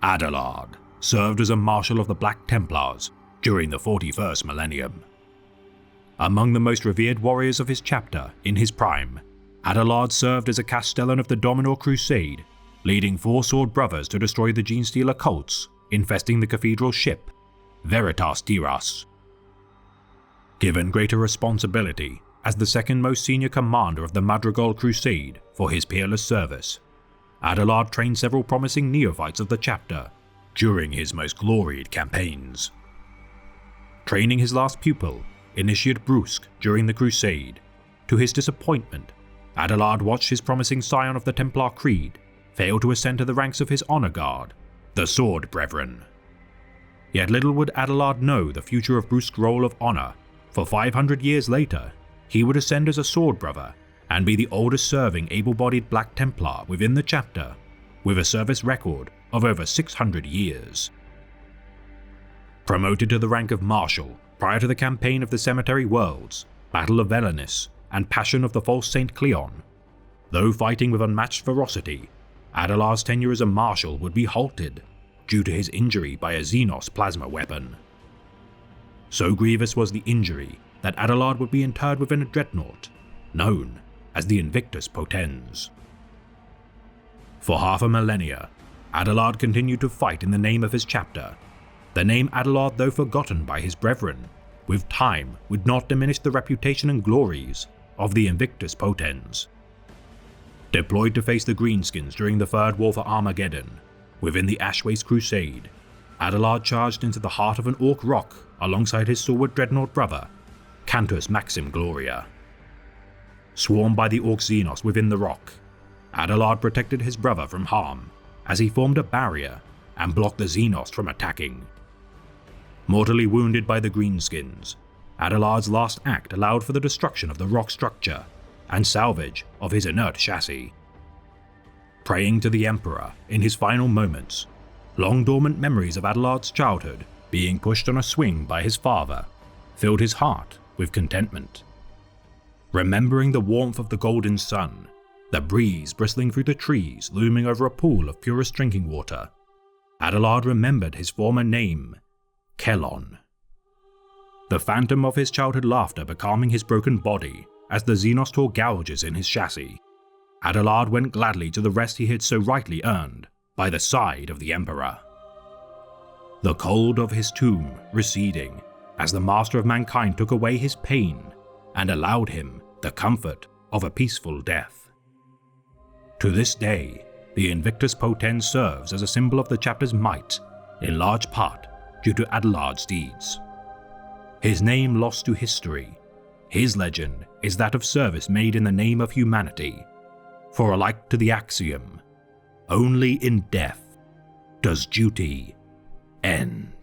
Adelard served as a Marshal of the Black Templars during the 41st millennium. Among the most revered warriors of his chapter in his prime, Adelard served as a Castellan of the Dominor Crusade, leading 4 Sword Brothers to destroy the Genestealer cults infesting the cathedral ship, Veritas Tyras. Given greater responsibility as the second most senior commander of the Madrigal Crusade for his peerless service, Adelard trained several promising neophytes of the chapter during his most gloried campaigns. Training his last pupil, Initiate Brusque, during the Crusade, to his disappointment, Adelard watched his promising scion of the Templar Creed fail to ascend to the ranks of his honor guard, the Sword Brethren. Yet little would Adelard know the future of Brusque's roll of honor, for 500 years later, he would ascend as a Sword Brother and be the oldest serving able-bodied Black Templar within the chapter, with a service record of over 600 years. Promoted to the rank of Marshal prior to the campaign of the Cemetery Worlds, Battle of Velanis, and Passion of the False Saint Cleon, though fighting with unmatched ferocity, Adelard's tenure as a Marshal would be halted due to his injury by a Xenos plasma weapon. So grievous was the injury that Adelard would be interred within a dreadnought, known as the Invictus Potens. For half a millennia, Adelard continued to fight in the name of his chapter. The name Adelard, though forgotten by his brethren, with time would not diminish the reputation and glories of the Invictus Potens. Deployed to face the Greenskins during the Third War for Armageddon, within the Ashwaste Crusade, Adelard charged into the heart of an Orc rock alongside his stalwart dreadnought brother, Cantus Maxim Gloria. Swarmed by the Orc Xenos within the rock, Adelard protected his brother from harm as he formed a barrier and blocked the Xenos from attacking. Mortally wounded by the Greenskins, Adelard's last act allowed for the destruction of the rock structure and salvage of his inert chassis. Praying to the Emperor in his final moments, long-dormant memories of Adelard's childhood being pushed on a swing by his father filled his heart with contentment. Remembering the warmth of the golden sun, the breeze bristling through the trees looming over a pool of purest drinking water, Adelard remembered his former name, Kelon. The phantom of his childhood laughter becalming his broken body as the Xenos tore gouges in his chassis, Adelard went gladly to the rest he had so rightly earned by the side of the Emperor. The cold of his tomb receding as the Master of Mankind took away his pain and allowed him the comfort of a peaceful death. To this day, the Invictus Potens serves as a symbol of the chapter's might, in large part due to Adelard's deeds. His name lost to history, his legend is that of service made in the name of humanity, for alike to the axiom, only in death does duty end.